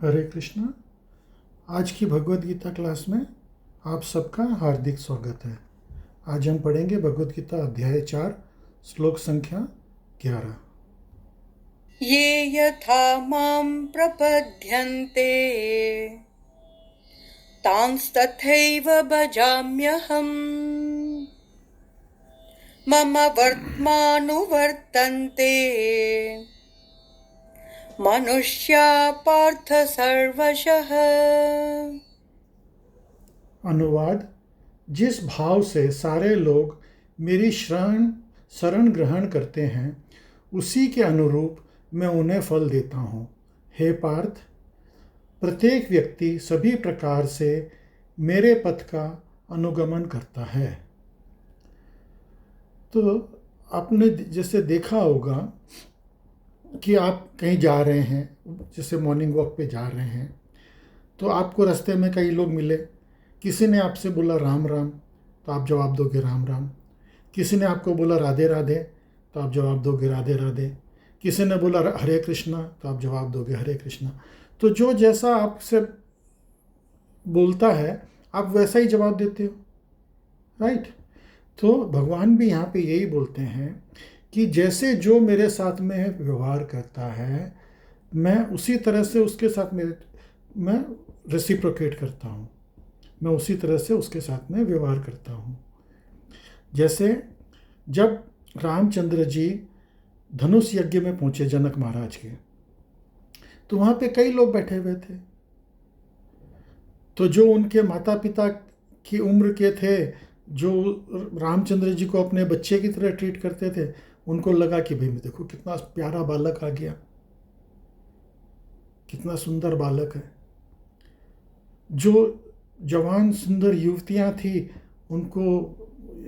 हरे कृष्णा। आज की भगवद गीता क्लास में आप सबका हार्दिक स्वागत है। आज हम पढ़ेंगे भगवद गीता अध्याय 4 श्लोक संख्या 11। ये यथा मां प्रपद्यन्ते तांस्तथैव भजाम्यहम् मम वर्त्मानुवर्तन्ते मनुष्या पार्थ सर्वशः। अनुवाद: जिस भाव से सारे लोग मेरी शरण ग्रहण करते हैं उसी के अनुरूप मैं उन्हें फल देता हूँ। हे पार्थ, प्रत्येक व्यक्ति सभी प्रकार से मेरे पथ का अनुगमन करता है। तो आपने जैसे देखा होगा कि आप कहीं जा रहे हैं, जैसे मॉर्निंग वॉक पे जा रहे हैं, तो आपको रास्ते में कई लोग मिले। किसी ने आपसे बोला राम राम, तो आप जवाब दोगे राम राम। किसी ने आपको बोला राधे राधे, तो आप जवाब दोगे राधे राधे। किसी ने बोला हरे कृष्णा, तो आप जवाब दोगे हरे कृष्णा। तो जो जैसा आपसे बोलता है आप वैसा ही जवाब देते हो, राइट। तो भगवान भी यहाँ पे यही बोलते हैं कि जैसे जो मेरे साथ में व्यवहार करता है मैं उसी तरह से उसके साथ मैं रेसिप्रोकेट करता हूँ, मैं उसी तरह से उसके साथ में व्यवहार करता हूँ। जैसे जब रामचंद्र जी धनुष यज्ञ में पहुँचे जनक महाराज के, तो वहाँ पे कई लोग बैठे हुए थे। तो जो उनके माता पिता की उम्र के थे, जो रामचंद्र जी को अपने बच्चे की तरह ट्रीट करते थे, उनको लगा कि भाई देखो कितना प्यारा बालक आ गया, कितना सुंदर बालक है। जो जवान सुंदर युवतियां थी उनको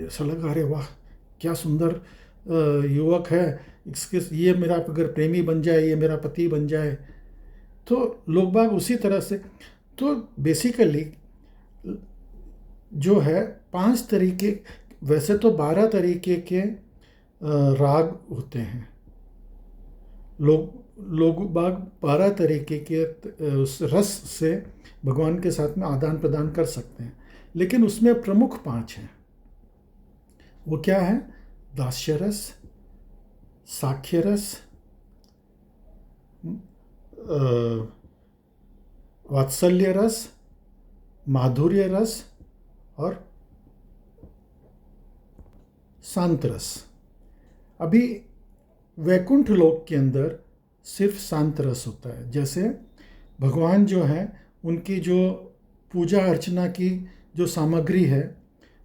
ऐसा लगा अरे वाह क्या सुंदर युवक है, इसके ये मेरा अगर प्रेमी बन जाए, ये मेरा पति बन जाए। तो लोग बाग उसी तरह से, तो बेसिकली जो है 5 तरीके, वैसे तो 12 तरीके के राग होते हैं। लोग बाग 12 तरीके के उस रस से भगवान के साथ में आदान प्रदान कर सकते हैं, लेकिन उसमें प्रमुख 5 हैं। वो क्या है? दास्य रस, साख्य रस, वात्सल्य रस, माधुर्य रस और शांत रस। अभी वैकुंठ लोक के अंदर सिर्फ शांत रस होता है। जैसे भगवान जो है उनकी जो पूजा अर्चना की जो सामग्री है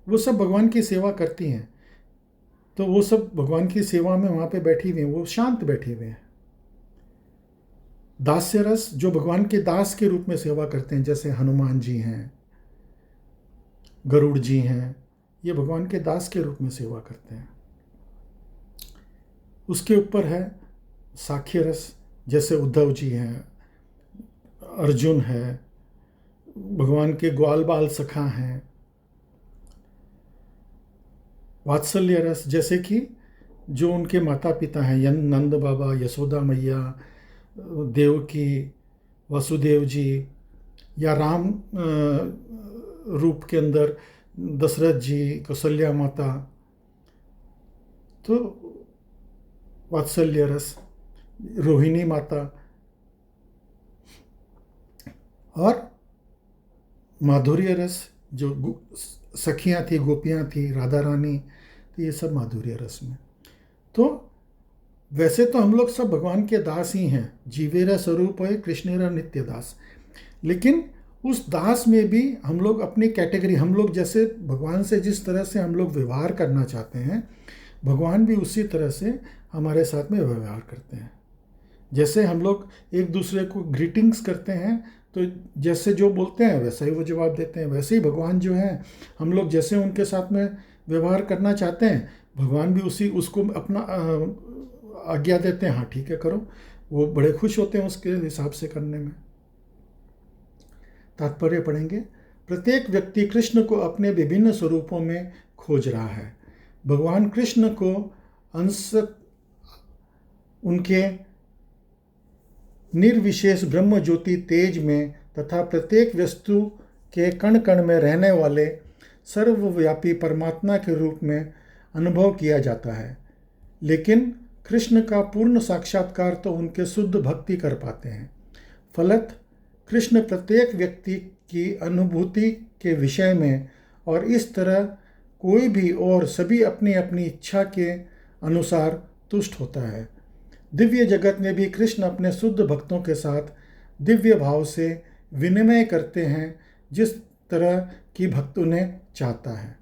वो सब भगवान की सेवा करती हैं, तो वो सब भगवान की सेवा में वहाँ पे बैठी हुई हैं, वो शांत बैठे हुए हैं। दास्य रस जो भगवान के दास के रूप में सेवा करते हैं, जैसे हनुमान जी हैं, गरुड़ जी हैं, ये भगवान के दास के रूप में सेवा करते हैं। उसके ऊपर है साख्य रस, जैसे उद्धव जी हैं, अर्जुन है, भगवान के ग्वाल बाल सखा हैं। वात्सल्य रस जैसे कि जो उनके माता पिता हैं, नंद बाबा, यशोदा मैया, देवकी, वसुदेव जी, या राम रूप के अंदर दशरथ जी, कौशल्या माता, तो वात्सल्य रस, रोहिणी माता, और माधुर्य रस जो सखियाँ थी, गोपियाँ थी, राधा रानी, तो ये सब माधुर्य रस में। तो वैसे तो हम लोग सब भगवान के दास ही हैं, जीवेरा स्वरूप है कृष्णेरा नित्य दास, लेकिन उस दास में भी हम लोग अपनी कैटेगरी, हम लोग जैसे भगवान से जिस तरह से हम लोग व्यवहार करना चाहते हैं, भगवान भी उसी तरह से हमारे साथ में व्यवहार करते हैं। जैसे हम लोग एक दूसरे को ग्रीटिंग्स करते हैं, तो जैसे जो बोलते हैं वैसा ही वो जवाब देते हैं, वैसे ही भगवान जो है हम लोग जैसे उनके साथ में व्यवहार करना चाहते हैं, भगवान भी उसको अपना आज्ञा देते हैं, हाँ ठीक है करो। वो बड़े खुश होते हैं उसके हिसाब से करने में। तात्पर्य पढ़ेंगे। प्रत्येक व्यक्ति कृष्ण को अपने विभिन्न स्वरूपों में खोज रहा है। भगवान कृष्ण को अंश उनके निर्विशेष ब्रह्म ज्योति तेज में तथा प्रत्येक वस्तु के कण कण में रहने वाले सर्वव्यापी परमात्मा के रूप में अनुभव किया जाता है। लेकिन कृष्ण का पूर्ण साक्षात्कार तो उनके शुद्ध भक्ति कर पाते हैं। फलत कृष्ण प्रत्येक व्यक्ति की अनुभूति के विषय में और इस तरह कोई भी और सभी अपनी अपनी इच्छा के अनुसार तुष्ट होता है। दिव्य जगत में भी कृष्ण अपने शुद्ध भक्तों के साथ दिव्य भाव से विनिमय करते हैं, जिस तरह की भक्त उन्हें चाहता है।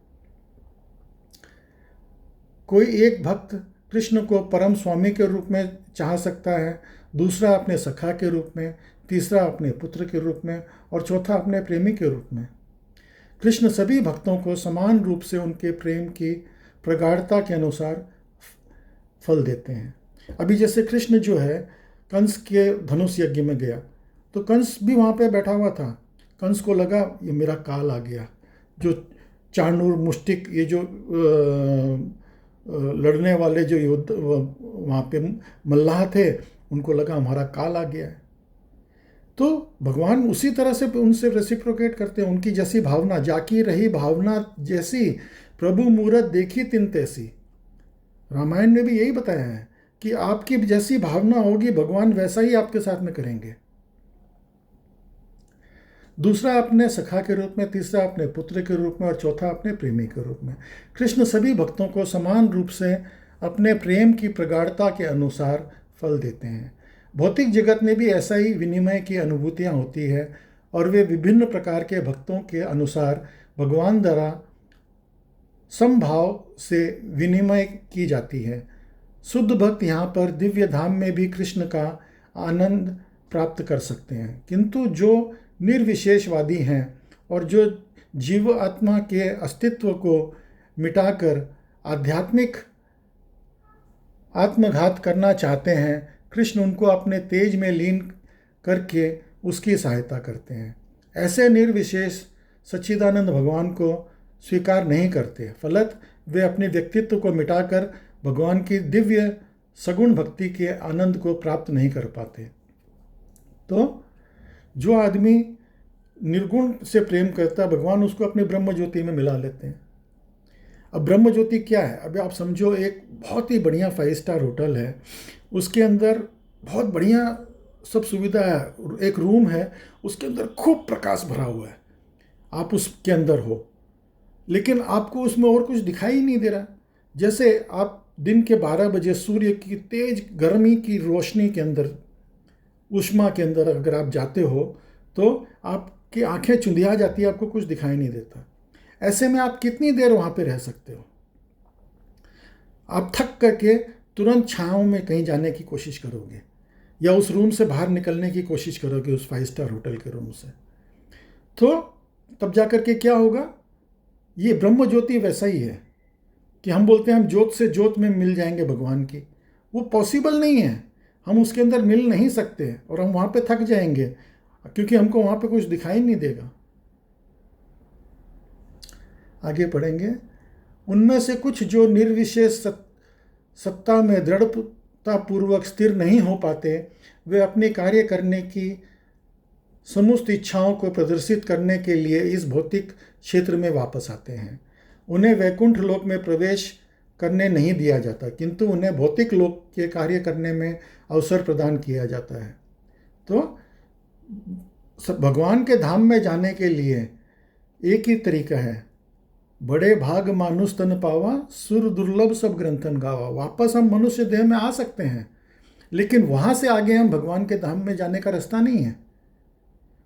कोई एक भक्त कृष्ण को परम स्वामी के रूप में चाह सकता है, दूसरा अपने सखा के रूप में, तीसरा अपने पुत्र के रूप में और चौथा अपने प्रेमी के रूप में। कृष्ण सभी भक्तों को समान रूप से उनके प्रेम की प्रगाढ़ता के अनुसार फल देते हैं। अभी जैसे कृष्ण जो है कंस के धनुष यज्ञ में गया, तो कंस भी वहाँ पे बैठा हुआ था। कंस को लगा ये मेरा काल आ गया। जो चाणूर मुष्टिक ये जो लड़ने वाले जो युद्ध वहाँ पे मल्लाह थे, उनको लगा हमारा काल आ गया है। तो भगवान उसी तरह से उनसे रेसिप्रोकेट करते हैं। उनकी जैसी भावना, जाकी रही भावना जैसी प्रभु मूरत देखी तिन तैसी। रामायण में भी यही बताया है कि आपकी जैसी भावना होगी भगवान वैसा ही आपके साथ में करेंगे। दूसरा अपने सखा के रूप में, तीसरा अपने पुत्र के रूप में और चौथा अपने प्रेमी के रूप में। कृष्ण सभी भक्तों को समान रूप से अपने प्रेम की प्रगाढ़ता के अनुसार फल देते हैं। भौतिक जगत में भी ऐसा ही विनिमय की अनुभूतियाँ होती है और वे विभिन्न प्रकार के भक्तों के अनुसार भगवान द्वारा समभाव से विनिमय की जाती है। शुद्ध भक्त यहाँ पर दिव्य धाम में भी कृष्ण का आनंद प्राप्त कर सकते हैं, किंतु जो निर्विशेषवादी हैं और जो जीव आत्मा के अस्तित्व को मिटाकर आध्यात्मिक आत्मघात करना चाहते हैं, कृष्ण उनको अपने तेज में लीन करके उसकी सहायता करते हैं। ऐसे निर्विशेष सच्चिदानंद भगवान को स्वीकार नहीं करते। फलत वे अपने व्यक्तित्व को मिटाकर भगवान की दिव्य सगुण भक्ति के आनंद को प्राप्त नहीं कर पाते। तो जो आदमी निर्गुण से प्रेम करता है, भगवान उसको अपने ब्रह्म ज्योति में मिला लेते हैं। अब ब्रह्म ज्योति क्या है? अभी आप समझो एक बहुत ही बढ़िया 5 स्टार होटल है, उसके अंदर बहुत बढ़िया सब सुविधा है, एक रूम है, उसके अंदर खूब प्रकाश भरा हुआ है, आप उसके अंदर हो, लेकिन आपको उसमें और कुछ दिखाई नहीं दे रहा। जैसे आप दिन के 12 बजे सूर्य की तेज गर्मी की रोशनी के अंदर, उष्मा के अंदर अगर आप जाते हो तो आपकी आंखें चुंधिया जाती है, आपको कुछ दिखाई नहीं देता। ऐसे में आप कितनी देर वहाँ पे रह सकते हो? आप थक करके तुरंत छाँव में कहीं जाने की कोशिश करोगे या उस रूम से बाहर निकलने की कोशिश करोगे, उस 5 स्टार होटल के रूम से। तो तब जा कर के क्या होगा? ये ब्रह्म ज्योति वैसा ही है कि हम बोलते हैं हम ज्योत से ज्योत में मिल जाएंगे भगवान की। वो पॉसिबल नहीं है, हम उसके अंदर मिल नहीं सकते और हम वहाँ पे थक जाएंगे क्योंकि हमको वहाँ पे कुछ दिखाई नहीं देगा। आगे पढ़ेंगे। उनमें से कुछ जो निर्विशेष सत्ता में दृढ़तापूर्वक स्थिर नहीं हो पाते, वे अपने कार्य करने की समस्त इच्छाओं को प्रदर्शित करने के लिए इस भौतिक क्षेत्र में वापस आते हैं। उन्हें वैकुंठ लोक में प्रवेश करने नहीं दिया जाता, किंतु उन्हें भौतिक लोक के कार्य करने में अवसर प्रदान किया जाता है। तो भगवान के धाम में जाने के लिए एक ही तरीका है, बड़े भाग मानुष तन पावा, सुर दुर्लभ सब ग्रंथन गावा। वापस हम मनुष्य देह में आ सकते हैं, लेकिन वहाँ से आगे हम भगवान के धाम में जाने का रास्ता नहीं है।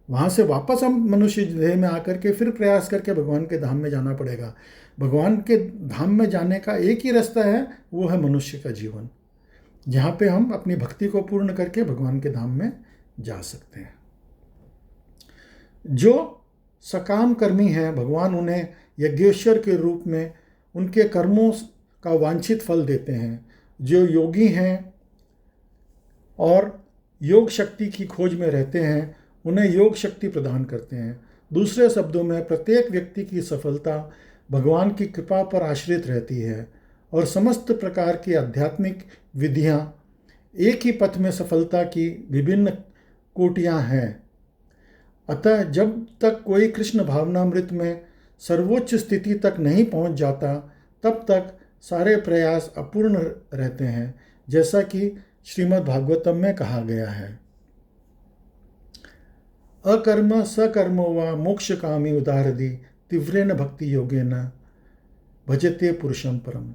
वहाँ से वापस हम मनुष्य देह में आकर के फिर प्रयास करके भगवान के धाम में जाना पड़ेगा। भगवान के धाम में जाने का एक ही रास्ता है, वो है मनुष्य का जीवन, जहाँ पे हम अपनी भक्ति को पूर्ण करके भगवान के धाम में जा सकते हैं। जो सकाम कर्मी हैं, भगवान उन्हें यज्ञेश्वर के रूप में उनके कर्मों का वांछित फल देते हैं। जो योगी हैं और योग शक्ति की खोज में रहते हैं, उन्हें योग शक्ति प्रदान करते हैं। दूसरे शब्दों में प्रत्येक व्यक्ति की सफलता भगवान की कृपा पर आश्रित रहती है और समस्त प्रकार की आध्यात्मिक विधियाँ एक ही पथ में सफलता की विभिन्न कोटियां हैं। अतः जब तक कोई कृष्ण भावनामृत में सर्वोच्च स्थिति तक नहीं पहुंच जाता, तब तक सारे प्रयास अपूर्ण रहते हैं, जैसा कि श्रीमद् भागवतम में कहा गया है। अकर्म सकर्मो वा मोक्ष कामी उदारदी तीव्रेन भक्ति योगेन भजते पुरुषम परम।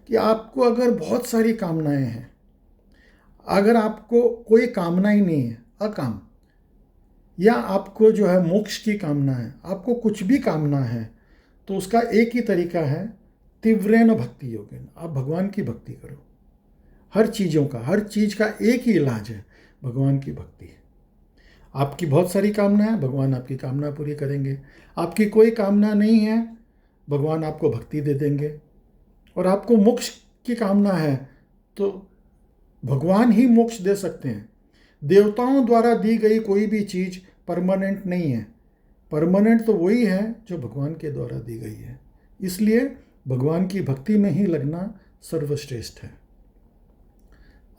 कि आपको अगर बहुत सारी कामनाएं हैं, अगर आपको कोई कामना ही नहीं है, अकाम, या आपको जो है मोक्ष की कामना है, आपको कुछ भी कामना है, तो उसका एक ही तरीका है, तीव्रेन भक्ति योगेन। आप भगवान की भक्ति करो। हर चीज़ का एक ही इलाज है, भगवान की भक्ति। आपकी बहुत सारी कामना है, भगवान आपकी कामना पूरी करेंगे। आपकी कोई कामना नहीं है, भगवान आपको भक्ति दे देंगे। और आपको मोक्ष की कामना है, तो भगवान ही मोक्ष दे सकते हैं। देवताओं द्वारा दी गई कोई भी चीज़ परमानेंट नहीं है। परमानेंट तो वही है जो भगवान के द्वारा दी गई है। इसलिए भगवान की भक्ति में ही लगना सर्वश्रेष्ठ है।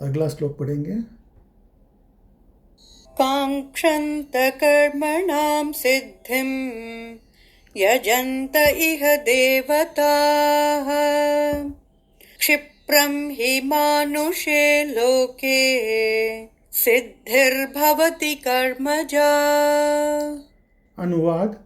अगला श्लोक पढ़ेंगे। कांक्षन्त कर्मणां सिद्धिं यजन्त इह देवताः क्षिप्रं हि मानुषे लोके सिद्धिर्भवति कर्मजा। अनुवाद।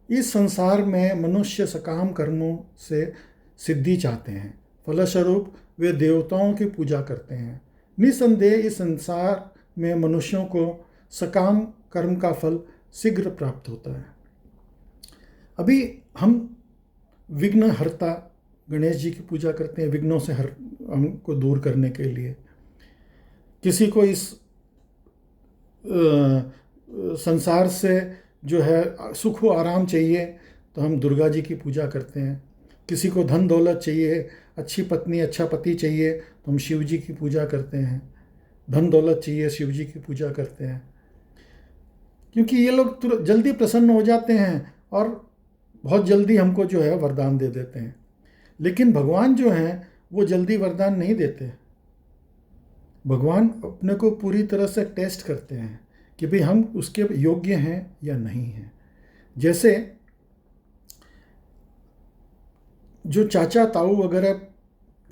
इस संसार में मनुष्य सकाम कर्मों से सिद्धि चाहते हैं, फलस्वरूप वे देवताओं की पूजा करते हैं। निसंदेह इस संसार में मनुष्यों को सकाम कर्म का फल शीघ्र प्राप्त होता है। अभी हम विघ्नहर्ता गणेश जी की पूजा करते हैं, विघ्नों से हमको दूर करने के लिए। किसी को इस संसार से जो है सुख व आराम चाहिए, तो हम दुर्गा जी की पूजा करते हैं। किसी को धन दौलत चाहिए, अच्छी पत्नी अच्छा पति चाहिए, तो हम शिव जी की पूजा करते हैं। धन दौलत चाहिए, शिव जी की पूजा करते हैं, क्योंकि ये लोग जल्दी प्रसन्न हो जाते हैं और बहुत जल्दी हमको जो है वरदान दे देते हैं। लेकिन भगवान जो हैं वो जल्दी वरदान नहीं देते। भगवान अपने को पूरी तरह से टेस्ट करते हैं कि भाई हम उसके योग्य हैं या नहीं हैं। जैसे जो चाचा ताऊ वगैरह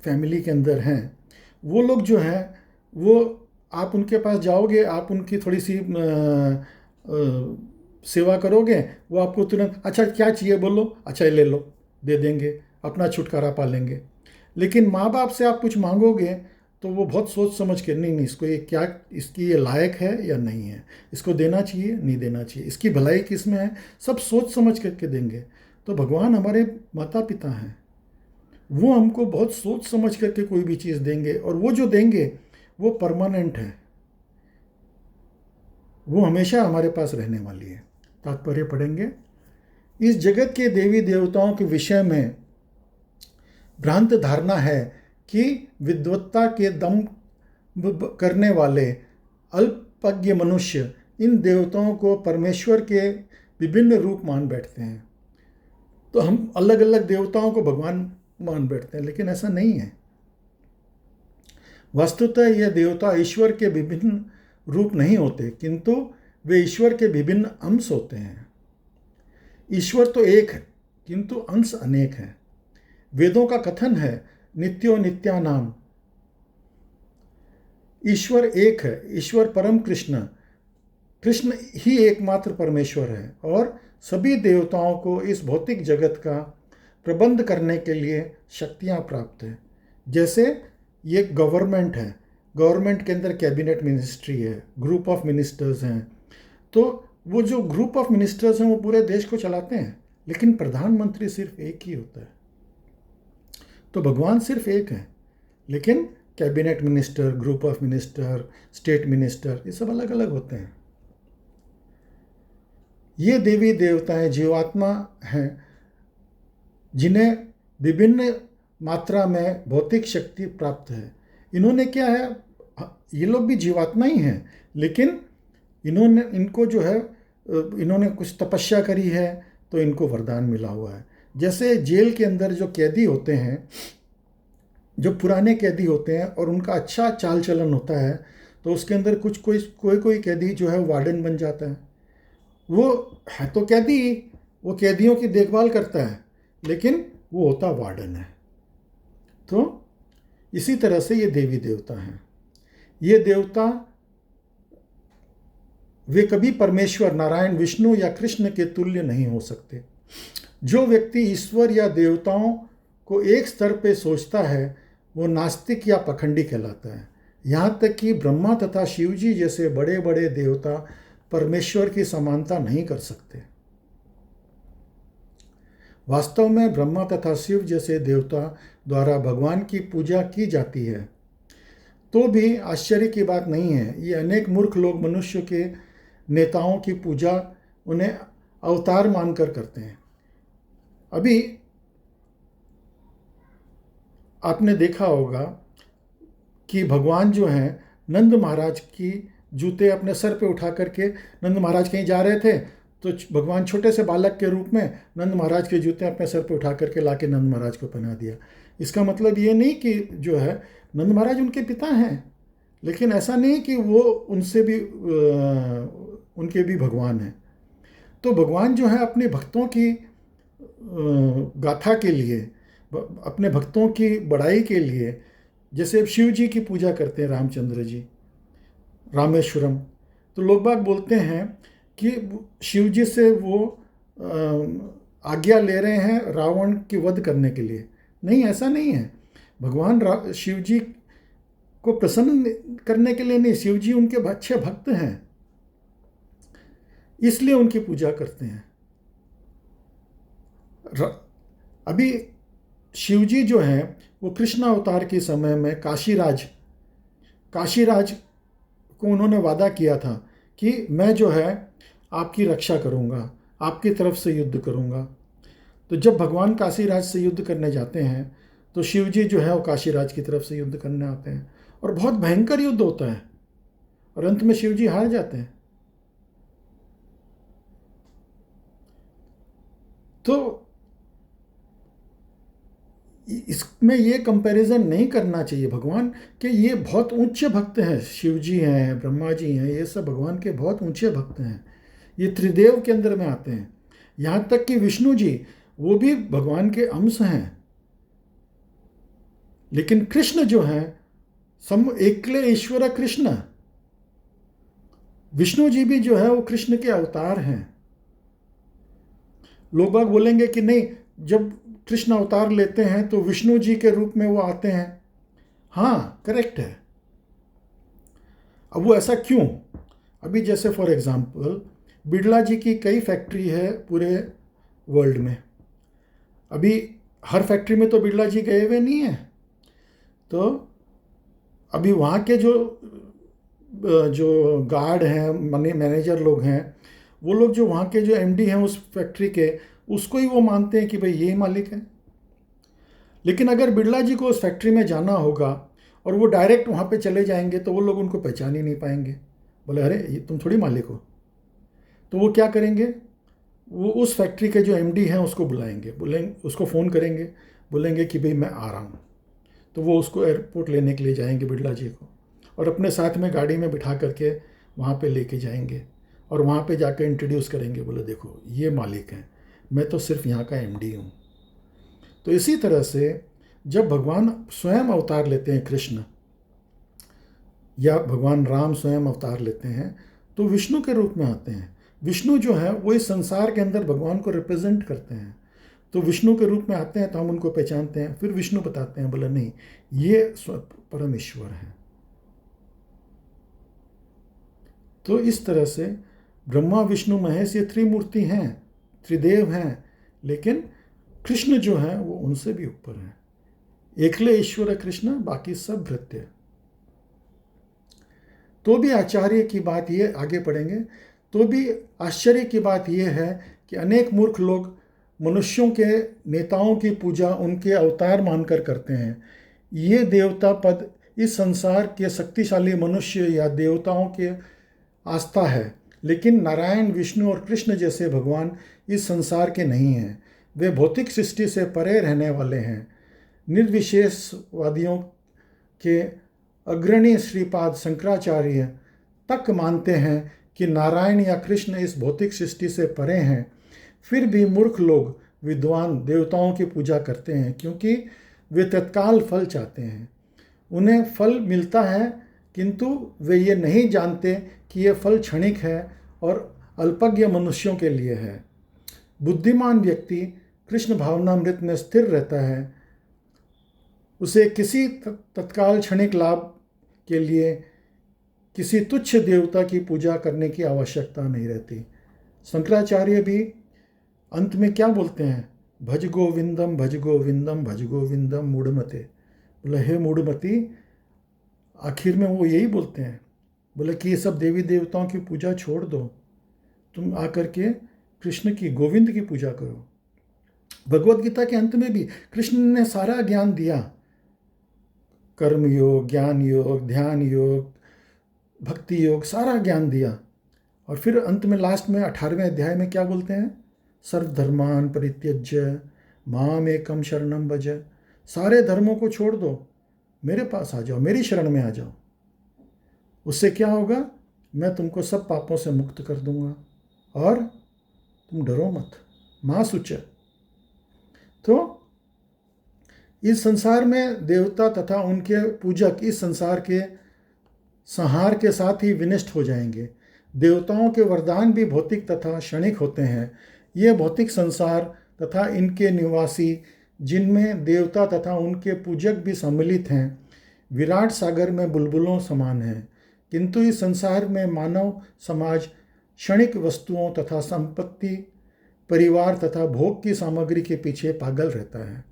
फैमिली के अंदर हैं, वो लोग जो हैं वो आप उनके पास जाओगे, आप उनकी थोड़ी सी सेवा करोगे, वो आपको तुरंत अच्छा क्या चाहिए बोलो, अच्छा ले लो, दे देंगे, अपना छुटकारा पा लेंगे। लेकिन माँ बाप से आप कुछ मांगोगे तो वो बहुत सोच समझ के नहीं इसको ये क्या, इसकी ये लायक है या नहीं है, इसको देना चाहिए नहीं देना चाहिए, इसकी भलाई किस में है, सब सोच समझ करके देंगे। तो भगवान हमारे माता पिता हैं, वो हमको बहुत सोच समझ करके कोई भी चीज़ देंगे, और वो जो देंगे वो परमानेंट है, वो हमेशा हमारे पास रहने वाली है। तात्पर्य पढ़ेंगे। इस जगत के देवी देवताओं के विषय में भ्रांत धारणा है कि विद्वत्ता के दम करने वाले अल्पज्ञ मनुष्य इन देवताओं को परमेश्वर के विभिन्न रूप मान बैठते हैं। तो हम अलग अलग देवताओं को भगवान मान बैठते हैं, लेकिन ऐसा नहीं है। वस्तुतः यह देवता ईश्वर के विभिन्न रूप नहीं होते, किंतु वे ईश्वर के विभिन्न अंश होते हैं। ईश्वर तो एक है, किंतु अंश अनेक हैं। वेदों का कथन है, नित्यो नित्यानाम। ईश्वर एक है, ईश्वर परम कृष्ण ही एकमात्र परमेश्वर है, और सभी देवताओं को इस भौतिक जगत का प्रबंध करने के लिए शक्तियां प्राप्त हैं। जैसे ये गवर्नमेंट है, गवर्नमेंट के अंदर कैबिनेट मिनिस्ट्री है, ग्रुप ऑफ मिनिस्टर्स हैं, तो वो जो ग्रुप ऑफ मिनिस्टर्स हैं वो पूरे देश को चलाते हैं, लेकिन प्रधानमंत्री सिर्फ एक ही होता है। तो भगवान सिर्फ एक है, लेकिन cabinet minister, group of minister, state minister, ये सब अलग अलग होते हैं। ये देवी देवताएं जीवात्मा हैं, जिन्हें विभिन्न मात्रा में भौतिक शक्ति प्राप्त है। इन्होंने क्या है, ये लोग भी जीवात्मा ही हैं, लेकिन इनको जो है इन्होंने कुछ तपस्या करी है तो इनको वरदान मिला हुआ है। जैसे जेल के अंदर जो कैदी होते हैं, जो पुराने कैदी होते हैं और उनका अच्छा चाल चलन होता है, तो उसके अंदर कुछ कोई कैदी जो है वार्डन बन जाता है। वो है तो कैदी, वो कैदियों की देखभाल करता है, लेकिन वो होता वार्डन है। तो इसी तरह से ये देवी देवता हैं। ये देवता वे कभी परमेश्वर नारायण, विष्णु या कृष्ण के तुल्य नहीं हो सकते। जो व्यक्ति ईश्वर या देवताओं को एक स्तर पे सोचता है वो नास्तिक या पखंडी कहलाता है। यहाँ तक कि ब्रह्मा तथा शिवजी जैसे बड़े बड़े देवता परमेश्वर की समानता नहीं कर सकते। वास्तव में ब्रह्मा तथा शिव जैसे देवता द्वारा भगवान की पूजा की जाती है, तो भी आश्चर्य की बात नहीं है। ये अनेक मूर्ख लोग मनुष्य के नेताओं की पूजा उन्हें अवतार मानकर करते हैं। अभी आपने देखा होगा कि भगवान जो हैं नंद महाराज की जूते अपने सर पे उठा करके, नंद महाराज कहीं जा रहे थे तो भगवान छोटे से बालक के रूप में नंद महाराज के जूते अपने सर पे उठा करके लाके नंद महाराज को पहना दिया। इसका मतलब ये नहीं कि जो है नंद महाराज उनके पिता हैं, लेकिन ऐसा नहीं कि वो उनसे भी उनके भी भगवान हैं। तो भगवान जो है अपने भक्तों की गाथा के लिए, अपने भक्तों की बड़ाई के लिए, जैसे शिव जी की पूजा करते हैं रामचंद्र जी रामेश्वरम, तो लोग बाग बोलते हैं कि शिव जी से वो आज्ञा ले रहे हैं रावण की वध करने के लिए। नहीं, ऐसा नहीं है। भगवान शिव जी को प्रसन्न करने के लिए नहीं, शिव जी उनके अच्छे भक्त हैं, इसलिए उनकी पूजा करते हैं। अभी शिव जी जो हैं वो कृष्ण अवतार के समय में काशीराज को उन्होंने वादा किया था कि मैं जो है आपकी रक्षा करूंगा, आपकी तरफ से युद्ध करूंगा। तो जब भगवान काशीराज से युद्ध करने जाते हैं तो शिव जी जो है वो काशीराज की तरफ से युद्ध करने आते हैं और बहुत भयंकर युद्ध होता है और अंत में शिव जी हार जाते हैं। तो इसमें ये कंपैरिजन नहीं करना चाहिए भगवान के। ये बहुत ऊंचे भक्त हैं, शिव जी हैं, ब्रह्मा जी हैं, ये सब भगवान के बहुत ऊंचे भक्त हैं। ये त्रिदेव के अंदर में आते हैं। यहाँ तक कि विष्णु जी वो भी भगवान के अंश हैं। लेकिन कृष्ण जो है एकले ईश्वर कृष्ण, विष्णु जी भी जो है वो कृष्ण के अवतार हैं। लोग बाग बोलेंगे कि नहीं, जब कृष्ण अवतार लेते हैं तो विष्णु जी के रूप में वो आते हैं। हाँ, करेक्ट है। अब वो ऐसा क्यों? अभी जैसे फॉर एग्जांपल बिड़ला जी की कई फैक्ट्री है पूरे वर्ल्ड में। अभी हर फैक्ट्री में तो बिड़ला जी गए हुए नहीं हैं। तो अभी वहाँ के जो गार्ड हैं, मैनेजर लोग हैं, वो लोग जो वहाँ के जो एमडी हैं उस फैक्ट्री के, उसको ही वो मानते हैं कि भाई ये मालिक है। लेकिन अगर बिड़ला जी को उस फैक्ट्री में जाना होगा और वो डायरेक्ट वहाँ पे चले जाएंगे तो वो लोग उनको पहचान ही नहीं पाएंगे। बोले अरे ये तुम थोड़ी मालिक हो। तो वो क्या करेंगे, वो उस फैक्ट्री के जो एमडी हैं उसको बुलाएंगे, उसको फ़ोन करेंगे, बोलेंगे कि भाई मैं आ रहा हूँ। तो वो उसको एयरपोर्ट लेने के लिए जाएंगे बिड़ला जी को, और अपने साथ में गाड़ी में बिठा करके वहाँ पे लेके जाएंगे और वहाँ पे जाकर इंट्रोड्यूस करेंगे, बोले देखो ये मालिक हैं, मैं तो सिर्फ यहाँ का एमडी हूँ। तो इसी तरह से जब भगवान स्वयं अवतार लेते हैं, कृष्ण या भगवान राम स्वयं अवतार लेते हैं, तो विष्णु के रूप में आते हैं। विष्णु जो है वो इस संसार के अंदर भगवान को रिप्रेजेंट करते हैं। तो विष्णु के रूप में आते हैं तो हम उनको पहचानते हैं। फिर विष्णु बताते हैं, बोले नहीं ये परम ईश्वर है। तो इस तरह से ब्रह्मा विष्णु महेश ये त्रिमूर्ति हैं, त्रिदेव हैं, लेकिन कृष्ण जो है वो उनसे भी ऊपर है। एकले ईश्वर कृष्ण, बाकी सब भृत्य। तो भी आश्चर्य की बात ये, आगे पढ़ेंगे, तो भी आश्चर्य की बात यह है कि अनेक मूर्ख लोग मनुष्यों के नेताओं की पूजा उनके अवतार मानकर करते हैं। ये देवता पद इस संसार के शक्तिशाली मनुष्य या देवताओं के आस्था है, लेकिन नारायण, विष्णु और कृष्ण जैसे भगवान इस संसार के नहीं हैं। वे भौतिक सृष्टि से परे रहने वाले हैं। निर्विशेषवादियों के अग्रणी श्रीपाद शंकराचार्य तक मानते हैं कि नारायण या कृष्ण इस भौतिक सृष्टि से परे हैं, फिर भी मूर्ख लोग विद्वान देवताओं की पूजा करते हैं क्योंकि वे तत्काल फल चाहते हैं। उन्हें फल मिलता है किंतु वे ये नहीं जानते कि यह फल क्षणिक है और अल्पज्ञ मनुष्यों के लिए है। बुद्धिमान व्यक्ति कृष्ण भावनामृत में स्थिर रहता है। उसे किसी तत्काल क्षणिक लाभ के लिए किसी तुच्छ देवता की पूजा करने की आवश्यकता नहीं रहती। शंकराचार्य भी अंत में क्या बोलते हैं? भज गोविंदम भज गोविंदम भज गोविंदम मूढ़मते। बोले हे मूढ़मती, आखिर में वो यही बोलते हैं, बोले कि ये सब देवी देवताओं की पूजा छोड़ दो, तुम आकर के कृष्ण की, गोविंद की पूजा करो। भगवत गीता के अंत में भी कृष्ण ने सारा ज्ञान दिया, कर्म योग, ज्ञान योग, ध्यान योग, भक्ति योग, सारा ज्ञान दिया। और फिर अंत में लास्ट में 18वें अध्याय में क्या बोलते हैं? सर्वधर्मान परित्यज्य माम एकम शरणम भज। सारे धर्मों को छोड़ दो, मेरे पास आ जाओ, मेरी शरण में आ जाओ। उससे क्या होगा? मैं तुमको सब पापों से मुक्त कर दूंगा और तुम डरो मत। माँ सुच। तो इस संसार में देवता तथा उनके पूजक इस संसार के संहार के साथ ही विनष्ट हो जाएंगे। देवताओं के वरदान भी भौतिक तथा क्षणिक होते हैं। ये भौतिक संसार तथा इनके निवासी, जिनमें देवता तथा उनके पूजक भी सम्मिलित हैं, विराट सागर में बुलबुलों समान हैं। किंतु इस संसार में मानव समाज क्षणिक वस्तुओं तथा संपत्ति, परिवार तथा भोग की सामग्री के पीछे पागल रहता है।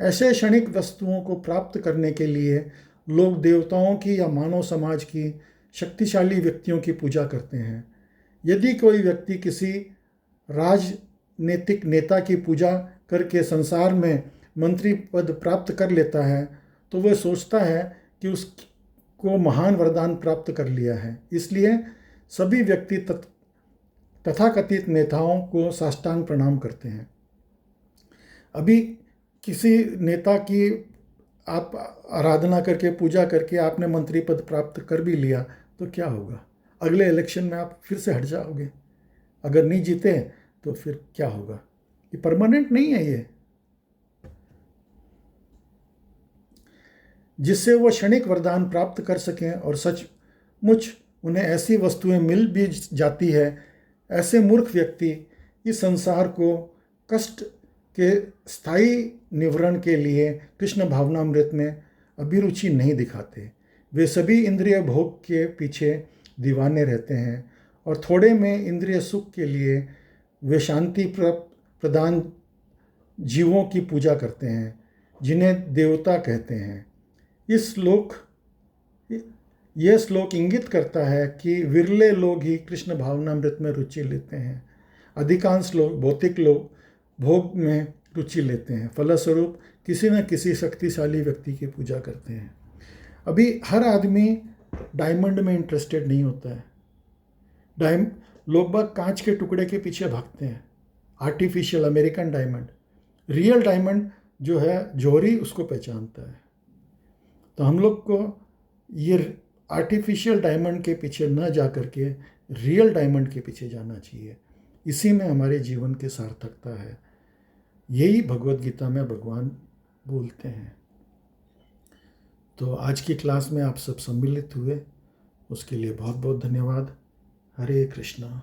ऐसे क्षणिक वस्तुओं को प्राप्त करने के लिए लोग देवताओं की या मानव समाज की शक्तिशाली व्यक्तियों की पूजा करते हैं। यदि कोई व्यक्ति किसी राजनीतिक नेता की पूजा करके संसार में मंत्री पद प्राप्त कर लेता है तो वह सोचता है कि उसको महान वरदान प्राप्त कर लिया है। इसलिए सभी व्यक्ति तथाकथित नेताओं को साष्टांग प्रणाम करते हैं। अभी किसी नेता की आप आराधना करके, पूजा करके आपने मंत्री पद प्राप्त कर भी लिया तो क्या होगा? अगले इलेक्शन में आप फिर से हट जाओगे। अगर नहीं जीते तो फिर क्या होगा? ये परमानेंट नहीं है। ये जिससे वो क्षणिक वरदान प्राप्त कर सकें और सचमुच उन्हें ऐसी वस्तुएं मिल भी जाती है, ऐसे मूर्ख व्यक्ति इस संसार को कष्ट के स्थायी निवारण के लिए कृष्ण भावनामृत में अभिरुचि नहीं दिखाते। वे सभी इंद्रिय भोग के पीछे दीवाने रहते हैं और थोड़े में इंद्रिय सुख के लिए वे शांति प्रदान जीवों की पूजा करते हैं, जिन्हें देवता कहते हैं। यह श्लोक इंगित करता है कि विरले लोग ही कृष्ण भावनामृत में रुचि लेते हैं। अधिकांश लोग, भौतिक लोग, भोग में रुचि लेते हैं। फलस्वरूप किसी न किसी शक्तिशाली व्यक्ति की पूजा करते हैं। अभी हर आदमी डायमंड में इंटरेस्टेड नहीं होता है। लोग बाग कांच के टुकड़े के पीछे भागते हैं, artificial American diamond. Real diamond जो है जौहरी उसको पहचानता है। तो हम लोग को ये आर्टिफिशियल डायमंड के पीछे न जा कर के रियल डायमंड के पीछे जाना चाहिए। इसी में हमारे जीवन की सार्थकता है। यही भगवत गीता में भगवान बोलते हैं। तो आज की क्लास में आप सब सम्मिलित हुए, उसके लिए बहुत बहुत धन्यवाद। हरे कृष्णा।